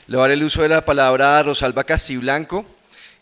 Le voy a dar el uso de la palabra a Rosalba Castiblanco.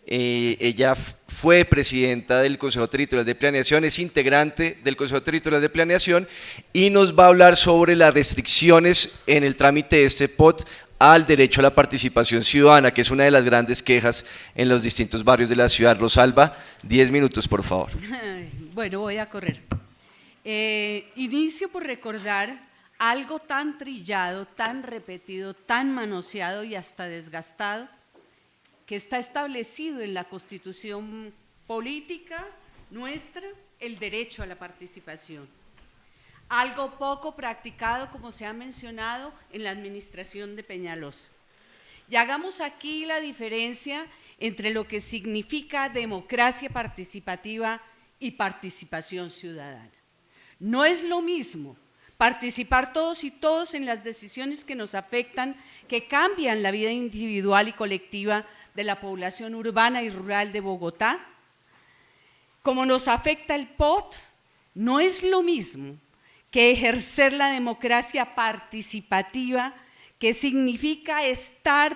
Ella fue presidenta del Consejo Territorial de Planeación, es integrante del Consejo Territorial de Planeación y nos va a hablar sobre las restricciones en el trámite de este POT al derecho a la participación ciudadana, que es una de las grandes quejas en los distintos barrios de la ciudad. Rosalba, 10 minutos, por favor. Bueno, voy a correr. Inicio por recordar algo tan trillado, tan repetido, tan manoseado y hasta desgastado, que está establecido en la Constitución política nuestra, el derecho a la participación. Algo poco practicado, como se ha mencionado, en la administración de Peñalosa. Y hagamos aquí la diferencia entre lo que significa democracia participativa y participación ciudadana. No es lo mismo participar todos y todos en las decisiones que nos afectan, que cambian la vida individual y colectiva de la población urbana y rural de Bogotá, como nos afecta el POT, no es lo mismo que ejercer la democracia participativa, que significa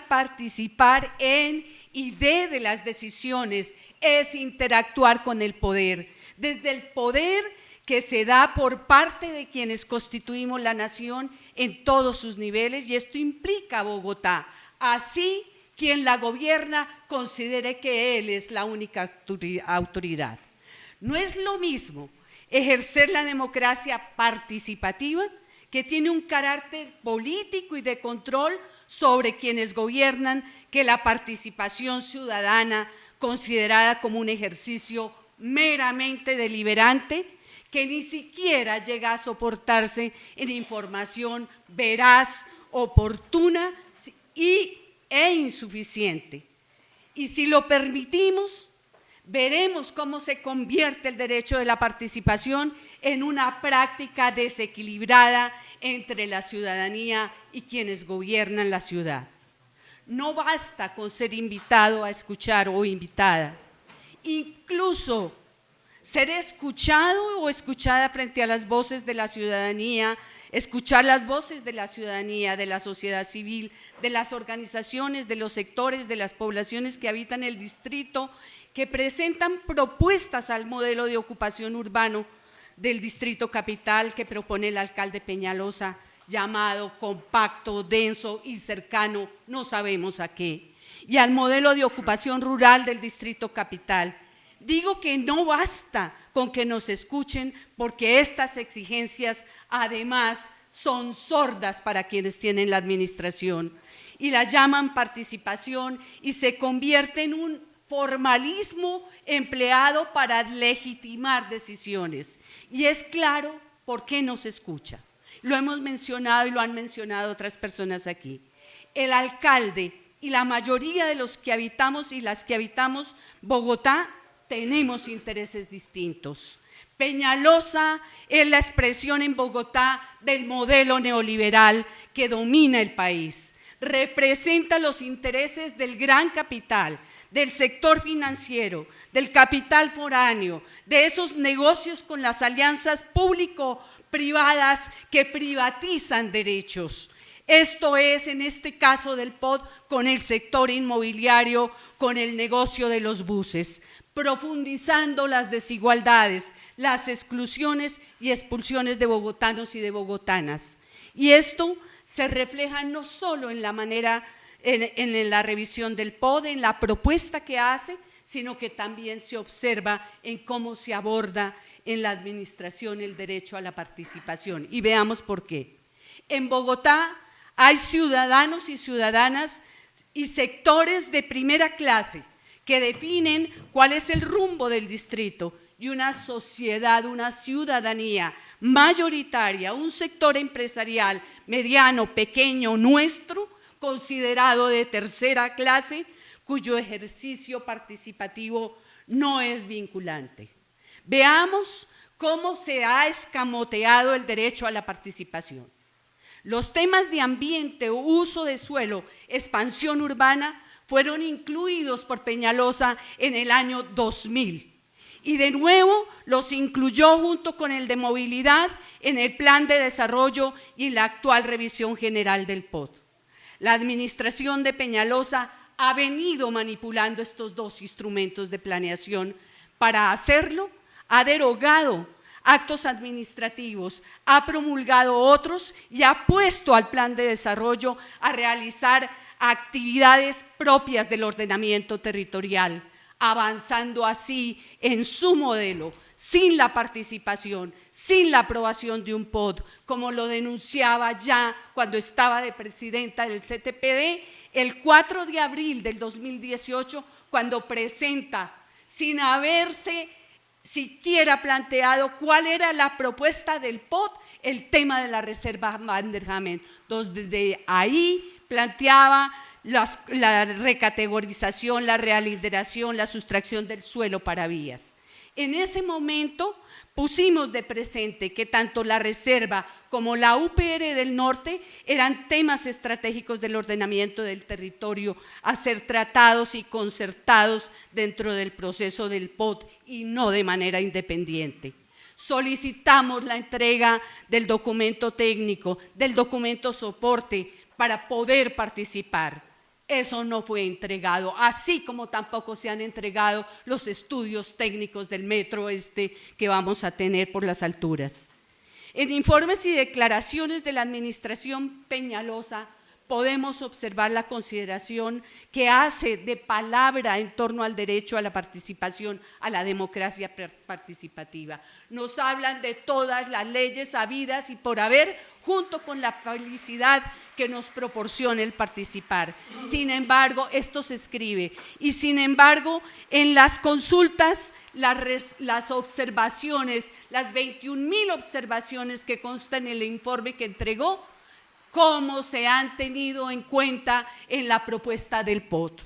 participar en y de las decisiones, es interactuar con el poder, desde el poder que se da por parte de quienes constituimos la nación en todos sus niveles, y esto implica a Bogotá, así quien la gobierna considere que él es la única autoridad. No es lo mismo ejercer la democracia participativa, que tiene un carácter político y de control sobre quienes gobiernan, que la participación ciudadana, considerada como un ejercicio meramente deliberante, que ni siquiera llega a soportarse en información veraz, oportuna e insuficiente. Y si lo permitimos, veremos cómo se convierte el derecho de la participación en una práctica desequilibrada entre la ciudadanía y quienes gobiernan la ciudad. No basta con ser invitado a escuchar o invitada, incluso ser escuchado o escuchada frente a las voces de la ciudadanía, escuchar las voces de la ciudadanía, de la sociedad civil, de las organizaciones, de los sectores, de las poblaciones que habitan el distrito, que presentan propuestas al modelo de ocupación urbano del distrito capital que propone el alcalde Peñalosa, llamado compacto, denso y cercano, no sabemos a qué, y al modelo de ocupación rural del distrito capital. Digo que no basta con que nos escuchen, porque estas exigencias además son sordas para quienes tienen la administración y la llaman participación y se convierte en un formalismo empleado para legitimar decisiones. Y es claro por qué no se escucha. Lo hemos mencionado y lo han mencionado otras personas aquí. El alcalde y la mayoría de los que habitamos y las que habitamos Bogotá tenemos intereses distintos. Peñalosa es la expresión en Bogotá del modelo neoliberal que domina el país. Representa los intereses del gran capital, del sector financiero, del capital foráneo, de esos negocios con las alianzas público-privadas que privatizan derechos. Esto es, en este caso del POT, con el sector inmobiliario, con el negocio de los buses, profundizando las desigualdades, las exclusiones y expulsiones de bogotanos y de bogotanas. Y esto se refleja no solo en la manera, en la revisión del POD, en la propuesta que hace, sino que también se observa en cómo se aborda en la administración el derecho a la participación. Y veamos por qué. En Bogotá hay ciudadanos y ciudadanas y sectores de primera clase que definen cuál es el rumbo del distrito, y una sociedad, una ciudadanía mayoritaria, un sector empresarial mediano, pequeño, nuestro, considerado de tercera clase, cuyo ejercicio participativo no es vinculante. Veamos cómo se ha escamoteado el derecho a la participación. Los temas de ambiente, uso de suelo, expansión urbana fueron incluidos por Peñalosa en el año 2000 y de nuevo los incluyó junto con el de movilidad en el plan de desarrollo y la actual revisión general del POT. La administración de Peñalosa ha venido manipulando estos dos instrumentos de planeación. Para hacerlo, ha derogado actos administrativos, ha promulgado otros y ha puesto al plan de desarrollo a realizar actividades propias del ordenamiento territorial, avanzando así en su modelo, sin la participación, sin la aprobación de un POD, como lo denunciaba ya cuando estaba de presidenta del CTPD el 4 de abril del 2018, cuando presenta, sin haberse siquiera planteado cuál era la propuesta del POD, el tema de la reserva Van der Hamen. Desde ahí planteaba la recategorización, la realideración, la sustracción del suelo para vías. En ese momento pusimos de presente que tanto la reserva como la UPR del Norte eran temas estratégicos del ordenamiento del territorio a ser tratados y concertados dentro del proceso del POD y no de manera independiente. Solicitamos la entrega del documento técnico, del documento soporte para poder participar. Eso no fue entregado, así como tampoco se han entregado los estudios técnicos del Metro Este que vamos a tener por las alturas. En informes y declaraciones de la administración Peñalosa podemos observar la consideración que hace de palabra en torno al derecho a la participación, a la democracia participativa. Nos hablan de todas las leyes habidas y por haber, junto con la felicidad que nos proporciona el participar. Sin embargo, esto se escribe y sin embargo, en las consultas, las observaciones, las 21,000 observaciones que constan en el informe que entregó, cómo se han tenido en cuenta en la propuesta del POD.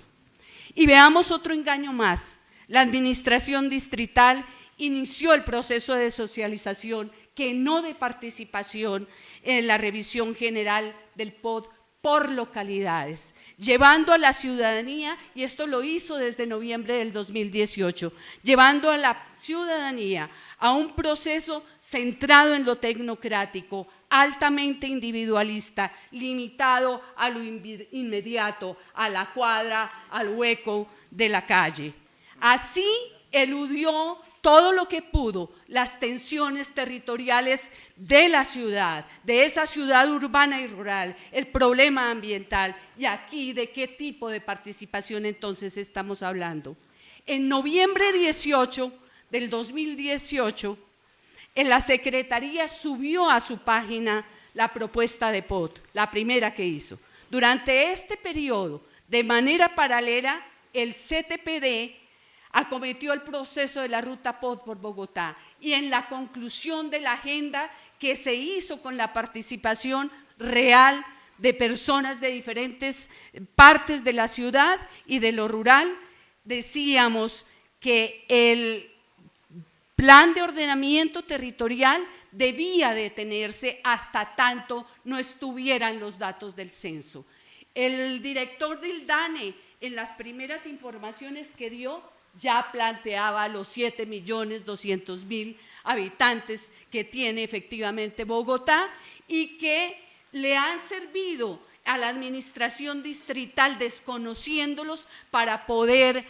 Y veamos otro engaño más. La administración distrital inició el proceso de socialización, que no de participación, en la revisión general del POD por localidades, llevando a la ciudadanía, y esto lo hizo desde noviembre del 2018, llevando a la ciudadanía a un proceso centrado en lo tecnocrático, altamente individualista, limitado a lo inmediato, a la cuadra, al hueco de la calle. Así eludió todo lo que pudo las tensiones territoriales de la ciudad, de esa ciudad urbana y rural, el problema ambiental. Y aquí, ¿de qué tipo de participación entonces estamos hablando? En noviembre 18 del 2018, en la Secretaría subió a su página la propuesta de POD, la primera que hizo. Durante este periodo, de manera paralela, el CTPD acometió el proceso de la ruta POD por Bogotá y en la conclusión de la agenda que se hizo con la participación real de personas de diferentes partes de la ciudad y de lo rural, decíamos que el plan de ordenamiento territorial debía detenerse hasta tanto no estuvieran los datos del censo. El director del DANE, en las primeras informaciones que dio, ya planteaba los 7.200.000 habitantes que tiene efectivamente Bogotá y que le han servido a la administración distrital, desconociéndolos, para poder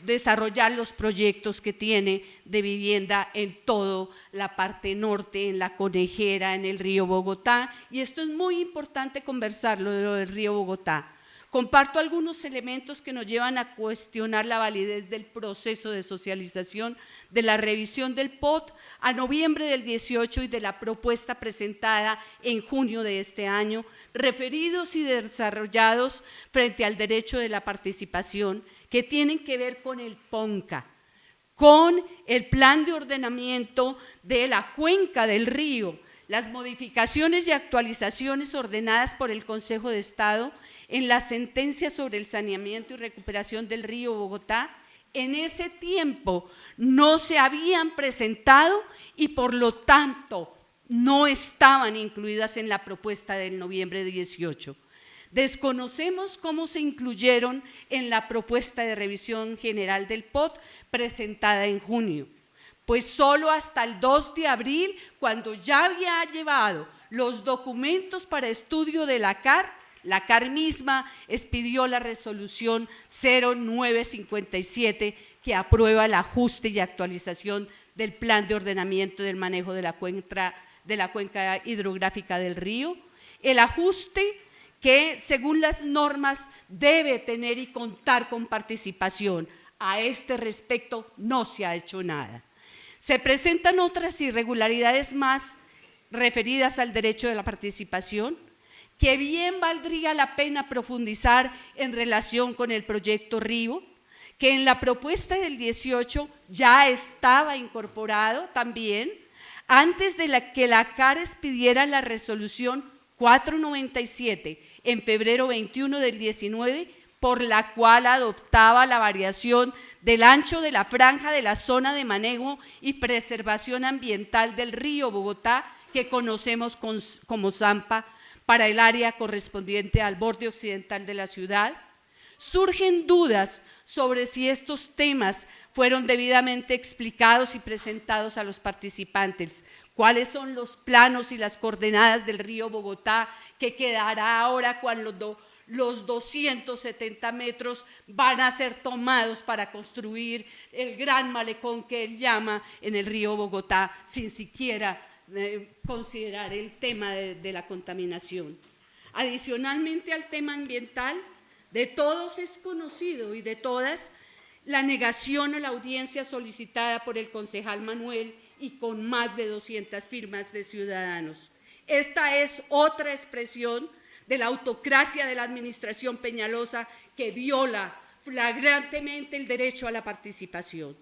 desarrollar los proyectos que tiene de vivienda en toda la parte norte, en la Conejera, en el río Bogotá. Y esto es muy importante conversarlo, de lo del río Bogotá. Comparto algunos elementos que nos llevan a cuestionar la validez del proceso de socialización, de la revisión del POD a noviembre del 18 y de la propuesta presentada en junio de este año, referidos y desarrollados frente al derecho de la participación, que tienen que ver con el PONCA, con el plan de ordenamiento de la cuenca del río, las modificaciones y actualizaciones ordenadas por el Consejo de Estado en la sentencia sobre el saneamiento y recuperación del río Bogotá. En ese tiempo no se habían presentado y por lo tanto no estaban incluidas en la propuesta del noviembre 18. Desconocemos cómo se incluyeron en la propuesta de revisión general del POD presentada en junio. Pues solo hasta el 2 de abril, cuando ya había llevado los documentos para estudio de la CAR, La CAR misma expidió la resolución 0957 que aprueba el ajuste y actualización del plan de ordenamiento del manejo de la cuenca hidrográfica del río. El ajuste que, según las normas, debe tener y contar con participación. A este respecto no se ha hecho nada. Se presentan otras irregularidades más referidas al derecho de la participación, que bien valdría la pena profundizar en relación con el proyecto Río, que en la propuesta del 18 ya estaba incorporado también, antes de que la CAR expidiera la resolución 497 en febrero 21 del 19, por la cual adoptaba la variación del ancho de la franja de la zona de manejo y preservación ambiental del río Bogotá, que conocemos como Zampa, para el área correspondiente al borde occidental de la ciudad. Surgen dudas sobre si estos temas fueron debidamente explicados y presentados a los participantes. ¿Cuáles son los planos y las coordenadas del río Bogotá que quedará ahora cuando los 270 metros van a ser tomados para construir el gran malecón que él llama en el río Bogotá, sin siquiera considerar el tema de la contaminación? Adicionalmente al tema ambiental, de todos es conocido y de todas la negación a la audiencia solicitada por el concejal Manuel y con más de 200 firmas de ciudadanos. Esta es otra expresión de la autocracia de la administración Peñalosa, que viola flagrantemente el derecho a la participación.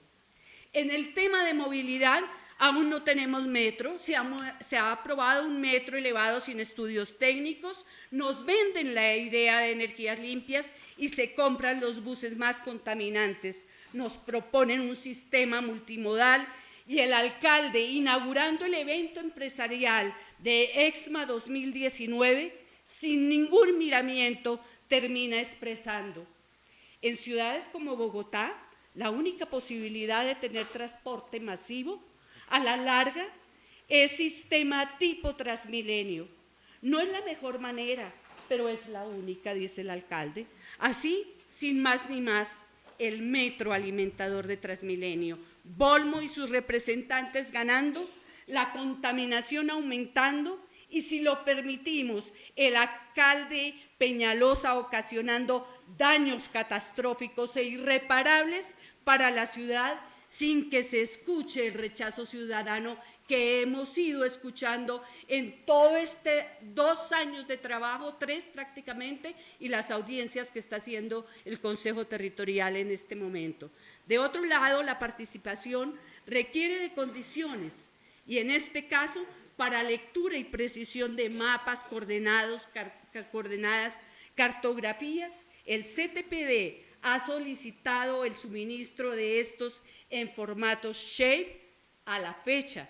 En el tema de movilidad, aún no tenemos metro, se ha aprobado un metro elevado sin estudios técnicos, nos venden la idea de energías limpias y se compran los buses más contaminantes, nos proponen un sistema multimodal y el alcalde, inaugurando el evento empresarial de EXMA 2019, sin ningún miramiento, termina expresando: en ciudades como Bogotá, la única posibilidad de tener transporte masivo a la larga es sistema tipo Transmilenio. No es la mejor manera, pero es la única, dice el alcalde. Así, sin más ni más, el metro alimentador de Transmilenio, Volmo y sus representantes ganando, la contaminación aumentando y, si lo permitimos, el alcalde Peñalosa ocasionando daños catastróficos e irreparables para la ciudad, sin que se escuche el rechazo ciudadano que hemos ido escuchando en todo este 2 años de trabajo, 3 prácticamente, y las audiencias que está haciendo el Consejo Territorial en este momento. De otro lado, la participación requiere de condiciones, y en este caso, para lectura y precisión de mapas, coordenadas, cartografías, el CTPD ha solicitado el suministro de estos en formatos SHAPE. A la fecha,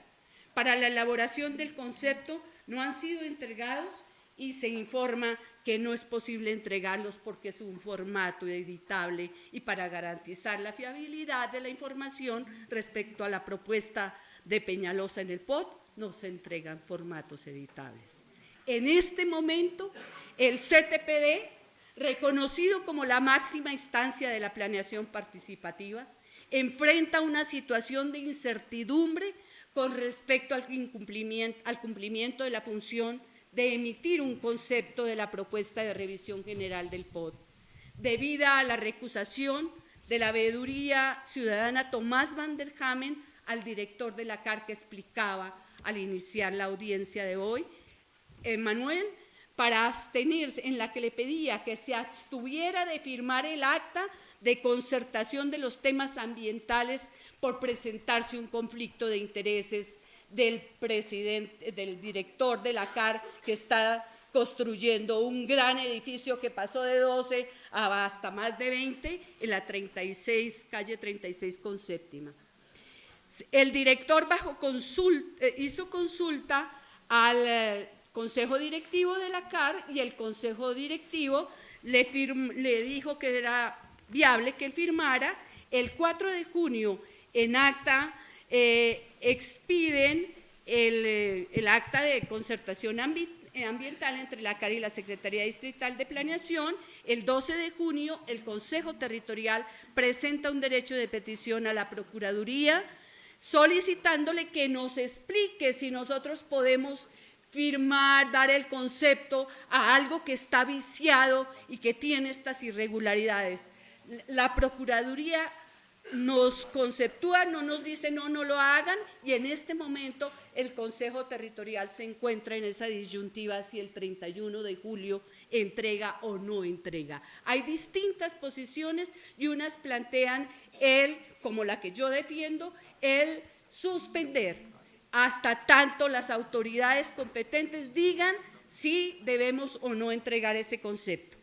para la elaboración del concepto no han sido entregados y se informa que no es posible entregarlos porque es un formato editable, y para garantizar la fiabilidad de la información respecto a la propuesta de Peñalosa en el POT, no se entregan formatos editables. En este momento, el CTPD, reconocido como la máxima instancia de la planeación participativa, enfrenta una situación de incertidumbre con respecto al cumplimiento de la función de emitir un concepto de la propuesta de revisión general del POT, debido a la recusación de la veeduría ciudadana Tomás Van der Hamen al director de la CAR, que explicaba al iniciar la audiencia de hoy, Manuel, para abstenerse, en la que le pedía que se abstuviera de firmar el acta de concertación de los temas ambientales por presentarse un conflicto de intereses del director de la CAR, que está construyendo un gran edificio que pasó de 12 a hasta más de 20 en la 36, calle 36 con séptima. El director hizo consulta al consejo directivo de la CAR, y el consejo directivo le dijo que era viable que él firmara. El 4 de junio en acta expiden el acta de concertación ambiental entre la CAR y la Secretaría Distrital de Planeación. El 12 de junio, el Consejo Territorial presenta un derecho de petición a la Procuraduría, solicitándole que nos explique si nosotros podemos firmar, dar el concepto a algo que está viciado y que tiene estas irregularidades. La Procuraduría nos conceptúa, no nos dice no lo hagan, y en este momento el Consejo Territorial se encuentra en esa disyuntiva si el 31 de julio entrega o no entrega. Hay distintas posiciones y unas plantean como la que yo defiendo, el suspender hasta tanto las autoridades competentes digan si debemos o no entregar ese concepto.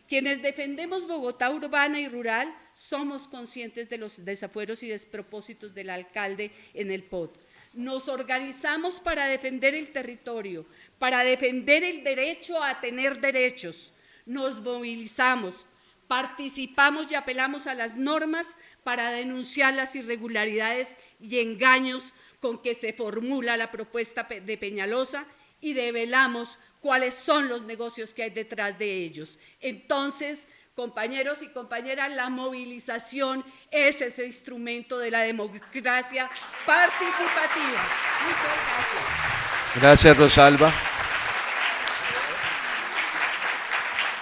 Quienes defendemos Bogotá urbana y rural somos conscientes de los desafueros y despropósitos del alcalde en el POT. Nos organizamos para defender el territorio, para defender el derecho a tener derechos. Nos movilizamos, participamos y apelamos a las normas para denunciar las irregularidades y engaños con que se formula la propuesta de Peñalosa y develamos cuáles son los negocios que hay detrás de ellos. Entonces, compañeros y compañeras, la movilización es ese instrumento de la democracia participativa. Muchas gracias. Gracias, Rosalba.